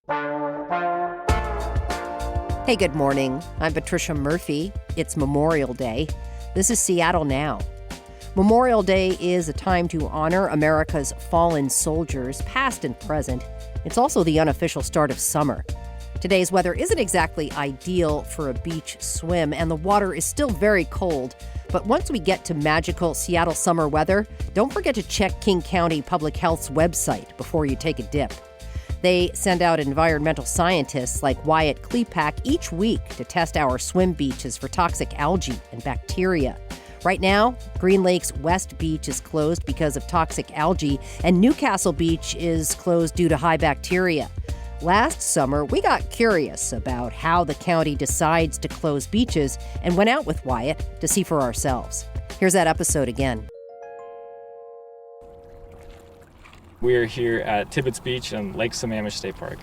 Hey, good morning. I'm Patricia Murphy. It's Memorial Day. This is Seattle Now. Memorial Day is a time to honor America's fallen soldiers, past and present. It's also the unofficial start of summer. Today's weather isn't exactly ideal for a beach swim, and the water is still very cold. But once we get to magical Seattle summer weather, don't forget to check King County Public Health's website before you take a dip. They send out environmental scientists like Wyatt Klepac each week to test our swim beaches for toxic algae and bacteria. Right now, Green Lake's West Beach is closed because of toxic algae, and Newcastle Beach is closed due to high bacteria. Last summer, we got curious about how the county decides to close beaches and went out with Wyatt to see for ourselves. Here's that episode again. We are here at Tibbetts Beach and Lake Sammamish State Park.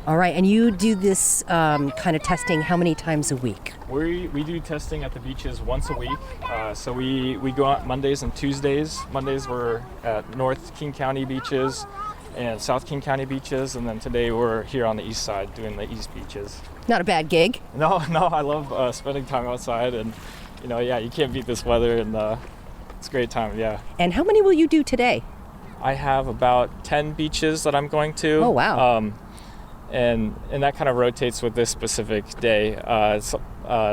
All right, and you do this kind of testing how many times a week? We do testing at the beaches once a week. So we go out Mondays and Tuesdays. Mondays we're at North King County beaches and South King County beaches, and then today we're here on the east side doing the east beaches. Not a bad gig. No, I love spending time outside, and you can't beat this weather, and it's a great time, yeah. And how many will you do today? I have about 10 beaches that I'm going to. Oh, wow. And that kind of rotates with this specific day.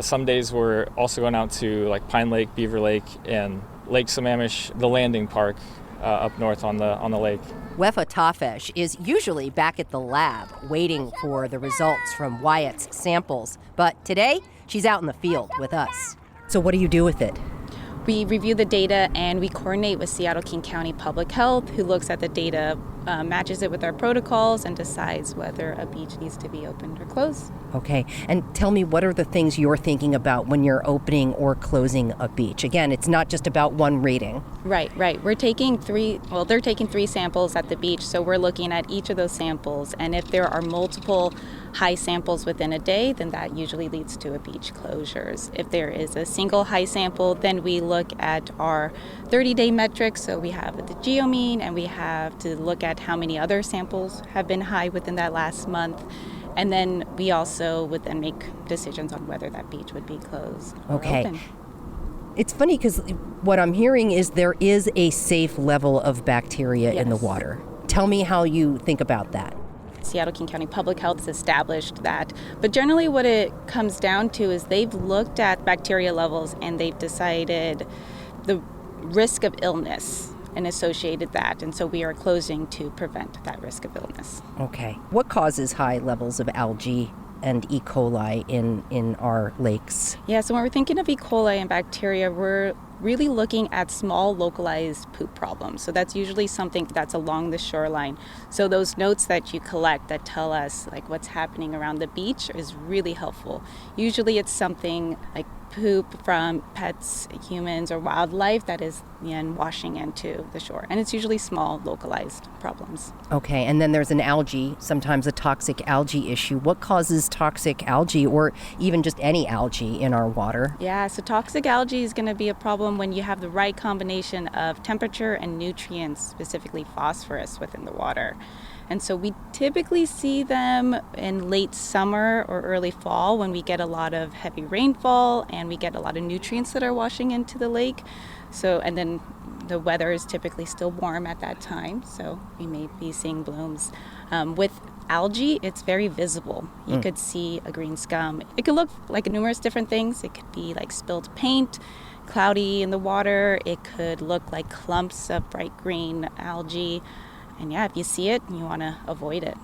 Some days we're also going out to like Pine Lake, Beaver Lake, and Lake Sammamish, the landing park up north on the lake. Wefa Tafesh is usually back at the lab waiting for the results from Wyatt's samples. But today, she's out in the field with us. So what do you do with it? We review the data and we coordinate with Seattle King County Public Health, who looks at the data, matches it with our protocols, and decides whether a beach needs to be opened or closed. Okay, and tell me, what are the things you're thinking about when you're opening or closing a beach? Again, it's not just about one reading. Right. They're taking 3 samples at the beach, so we're looking at each of those samples, and if there are multiple high samples within a day, then that usually leads to a beach closures. If there is a single high sample, then we look at our 30-day metrics, so we have the geomean, and we have to look at how many other samples have been high within that last month. And then we also would then make decisions on whether that beach would be closed or open. It's funny because what I'm hearing is there is a safe level of bacteria in the water. Tell me how you think about that. Seattle King County Public Health has established that. But generally what it comes down to is they've looked at bacteria levels and they've decided the risk of illness and associated that. And so we are closing to prevent that risk of illness. Okay. What causes high levels of algae and E. coli in our lakes? Yeah, so when we're thinking of E. coli and bacteria, we're really looking at small localized poop problems. So that's usually something that's along the shoreline. So those notes that you collect that tell us like what's happening around the beach is really helpful. Usually it's something like poop from pets, humans, or wildlife that is washing into the shore. And it's usually small localized problems. Okay, and then there's an algae, sometimes a toxic algae issue. What causes toxic algae or even just any algae in our water? Yeah, so toxic algae is going to be a problem when you have the right combination of temperature and nutrients, specifically phosphorus, within the water. And so we typically see them in late summer or early fall when we get a lot of heavy rainfall and we get a lot of nutrients that are washing into the lake. So, and then the weather is typically still warm at that time, so we may be seeing blooms. With algae, it's very visible. You could see a green scum. It could look like numerous different things. It could be like spilled paint, cloudy in the water. It could look like clumps of bright green algae. And yeah, if you see it, you want to avoid it.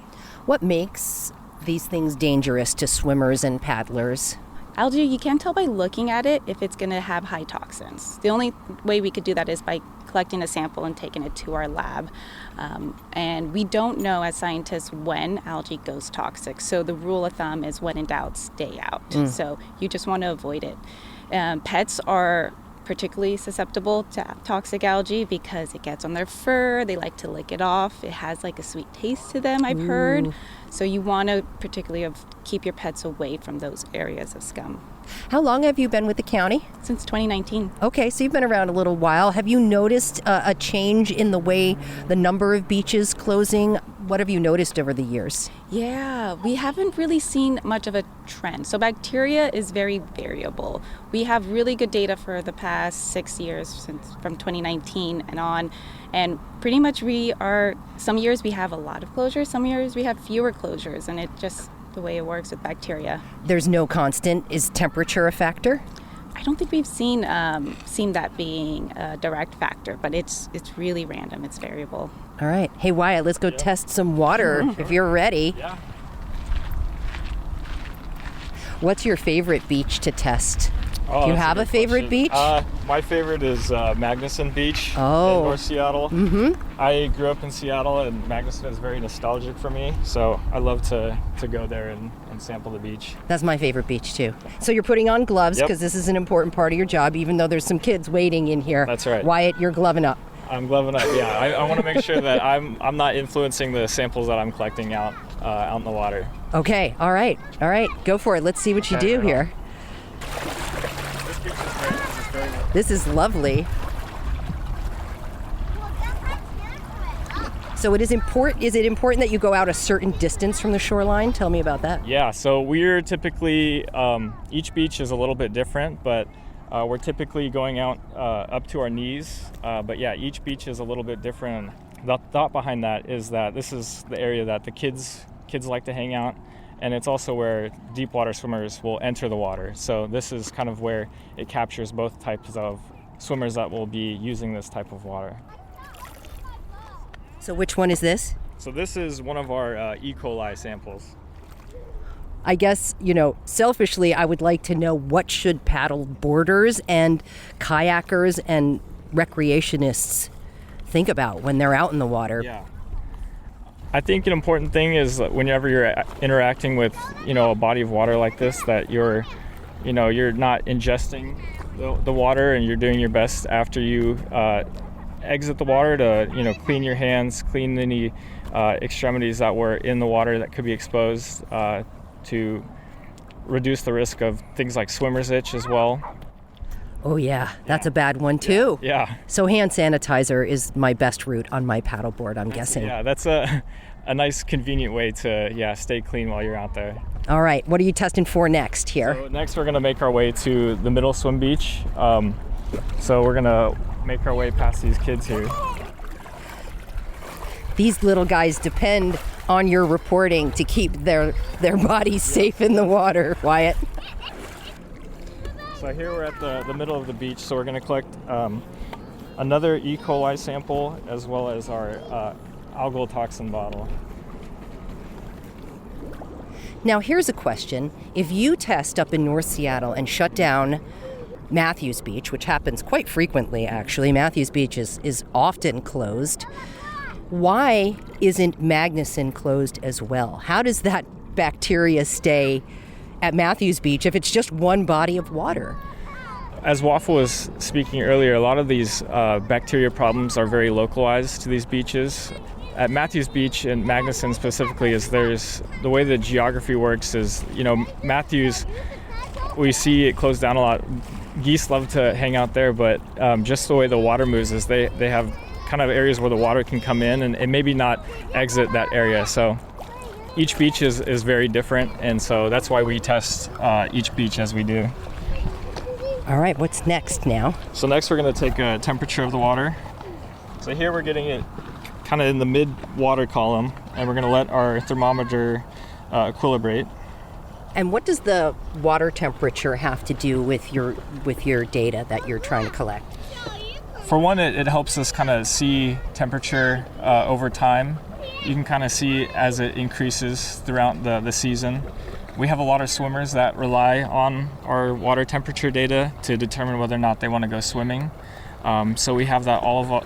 What makes these things dangerous to swimmers and paddlers? Algae, you can tell by looking at it if it's going to have high toxins. The only way we could do that is by collecting a sample and taking it to our lab. And we don't know as scientists when algae goes toxic. So the rule of thumb is when in doubt, stay out. So you just want to avoid it. Pets are particularly susceptible to toxic algae because it gets on their fur. They like to lick it off. It has like a sweet taste to them, I've heard. So you want to particularly keep your pets away from those areas of scum. How long have you been with the county? Since 2019. Okay, so you've been around a little while. Have you noticed a change in the way the number of beaches closing What have you noticed over the years? Yeah, we haven't really seen much of a trend. So bacteria is very variable. We have really good data for the past 6 years, since from 2019 and on. And pretty much some years we have a lot of closures, some years we have fewer closures, and it's just the way it works with bacteria. There's no constant. Is temperature a factor? I don't think we've seen that being a direct factor, but it's really random. It's variable. All right. Hey, Wyatt, let's go test some water if you're ready. Yeah. What's your favorite beach to test? Oh, Do you that's have a good favorite question. beach? My favorite is Magnuson Beach in Oh. North Seattle. Mm-hmm. I grew up in Seattle, and Magnuson is very nostalgic for me, so I love to go there and sample the beach. That's my favorite beach, too. So you're putting on gloves Yep. because this is an important part of your job, even though there's some kids waiting in here. That's right. Wyatt, you're gloving up. I'm gloving up, yeah. I want to make sure that I'm not influencing the samples that I'm collecting out in the water. Okay, all right. Go for it. Let's see what you Okay, do right here. This beach is very This is lovely. So is it important that you go out a certain distance from the shoreline? Tell me about that. Yeah, so we're typically, each beach is a little bit different, but we're typically going out up to our knees. But yeah, each beach is a little bit different. The thought behind that is that this is the area that the kids like to hang out, and it's also where deep water swimmers will enter the water. So this is kind of where it captures both types of swimmers that will be using this type of water. So which one is this? So this is one of our E. coli samples. I guess, selfishly, I would like to know what should paddle boarders and kayakers and recreationists think about when they're out in the water. Yeah. I think an important thing is that whenever you're interacting with, a body of water like this, that you're not ingesting the water, and you're doing your best after you exit the water to, clean your hands, clean any extremities that were in the water that could be exposed to reduce the risk of things like swimmer's itch as well. Oh yeah, that's a bad one too. Yeah. So hand sanitizer is my best route on my paddleboard, I'm guessing. Yeah, that's a nice convenient way to stay clean while you're out there. All right, what are you testing for next here? So next we're going to make our way to the middle swim beach. So we're going to make our way past these kids here. These little guys depend on your reporting to keep their bodies safe in the water, Wyatt. So here we're at the middle of the beach, so we're going to collect another E. coli sample as well as our algal toxin bottle. Now here's a question. If you test up in North Seattle and shut down Matthews Beach, which happens quite frequently actually, Matthews Beach is often closed, why isn't Magnuson closed as well? How does that bacteria stay at Matthews Beach if it's just one body of water? As Waffle was speaking earlier, a lot of these bacteria problems are very localized to these beaches. At Matthews Beach and Magnuson specifically, the way the geography works is, Matthews, we see it closed down a lot. Geese love to hang out there, but just the way the water moves is they have kind of areas where the water can come in and maybe not exit that area. So each beach is very different, and so that's why we test each beach as we do. All right, what's next now? So next we're going to take a temperature of the water. So here we're getting it kind of in the mid-water column, and we're going to let our thermometer equilibrate. And what does the water temperature have to do with your data that you're trying to collect? For one, it helps us kind of see temperature over time. You can kind of see as it increases throughout the season. We have a lot of swimmers that rely on our water temperature data to determine whether or not they want to go swimming. So we have that all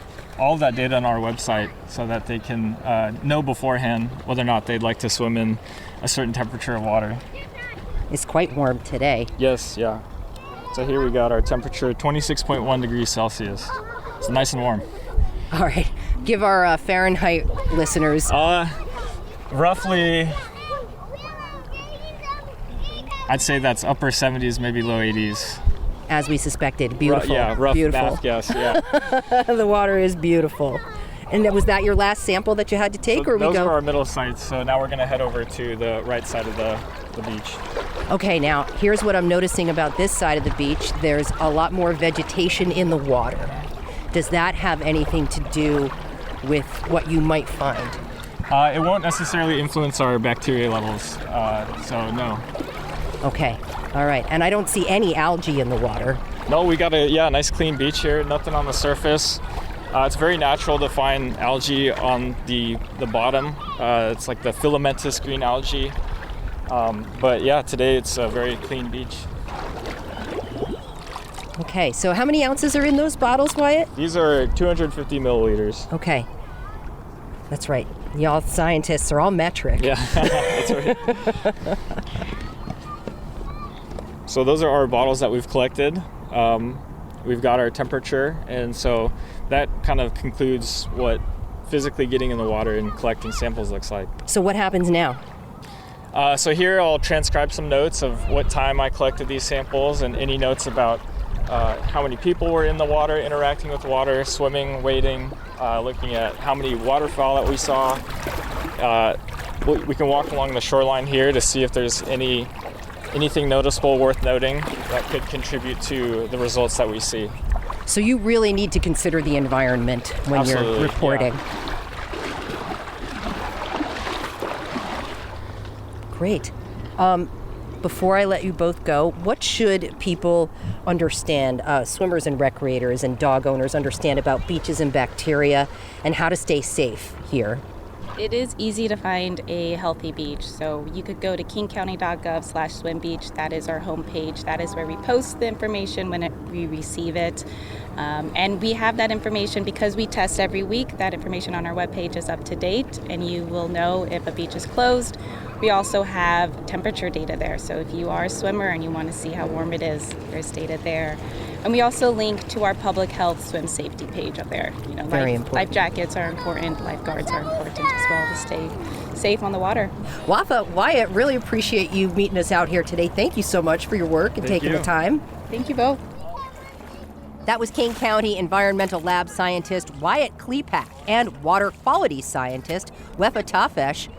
of that data on our website so that they can know beforehand whether or not they'd like to swim in a certain temperature of water. It's quite warm today. Yes, yeah. So here we got our temperature, 26.1 degrees Celsius. It's nice and warm. All right, give our Fahrenheit listeners. Roughly, I'd say that's upper 70s, maybe low 80s. As we suspected, beautiful. Yeah, rough beautiful. math guess, yeah. The water is beautiful. And was that your last sample that you had to take, So or we those go? were our middle sites, so now we're going to head over to the right side of the beach. Okay, now here's what I'm noticing about this side of the beach. There's a lot more vegetation in the water. Does that have anything to do with what you might find? It won't necessarily influence our bacteria levels, so no. Okay, all right. And I don't see any algae in the water. No, we got a nice clean beach here, nothing on the surface. It's very natural to find algae on the bottom. It's like the filamentous green algae. But yeah, today it's a very clean beach. Okay, so how many ounces are in those bottles, Wyatt? These are 250 milliliters. Okay, that's right. Y'all scientists are all metric. Yeah, that's right. So those are our bottles that we've collected. We've got our temperature, and so that kind of concludes what physically getting in the water and collecting samples looks like. So what happens now? So here I'll transcribe some notes of what time I collected these samples and any notes about how many people were in the water, interacting with water, swimming, wading, looking at how many waterfowl that we saw. We can walk along the shoreline here to see if there's anything noticeable worth noting that could contribute to the results that we see. So you really need to consider the environment when Absolutely, you're reporting. Yeah. Great. Before I let you both go, what should people understand, swimmers and recreators and dog owners understand about beaches and bacteria and how to stay safe here? It is easy to find a healthy beach, so you could go to kingcounty.gov/swimbeach. That is our homepage. That is where we post the information when we receive it. And we have that information because we test every week. That information on our webpage is up to date, and you will know if a beach is closed. We also have temperature data there, so if you are a swimmer and you want to see how warm it is, there's data there. And we also link to our public health swim safety page up there. Very important. Life jackets are important, lifeguards are important as well to stay safe on the water. Wyatt, really appreciate you meeting us out here today. Thank you so much for your work and taking the time. Thank you both. That was King County Environmental Lab scientist Wyatt Klepac and water quality scientist Wyatt Klepac.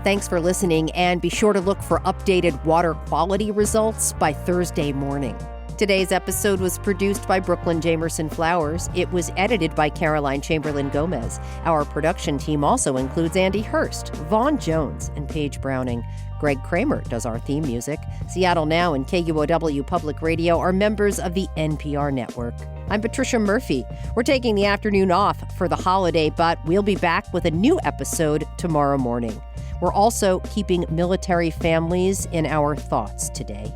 Thanks for listening, and be sure to look for updated water quality results by Thursday morning. Today's episode was produced by Brooklyn Jamerson Flowers. It was edited by Caroline Chamberlain Gomez. Our production team also includes Andy Hurst, Vaughn Jones, and Paige Browning. Greg Kramer does our theme music. Seattle Now and KUOW Public Radio are members of the NPR network. I'm Patricia Murphy. We're taking the afternoon off for the holiday, but we'll be back with a new episode tomorrow morning. We're also keeping military families in our thoughts today.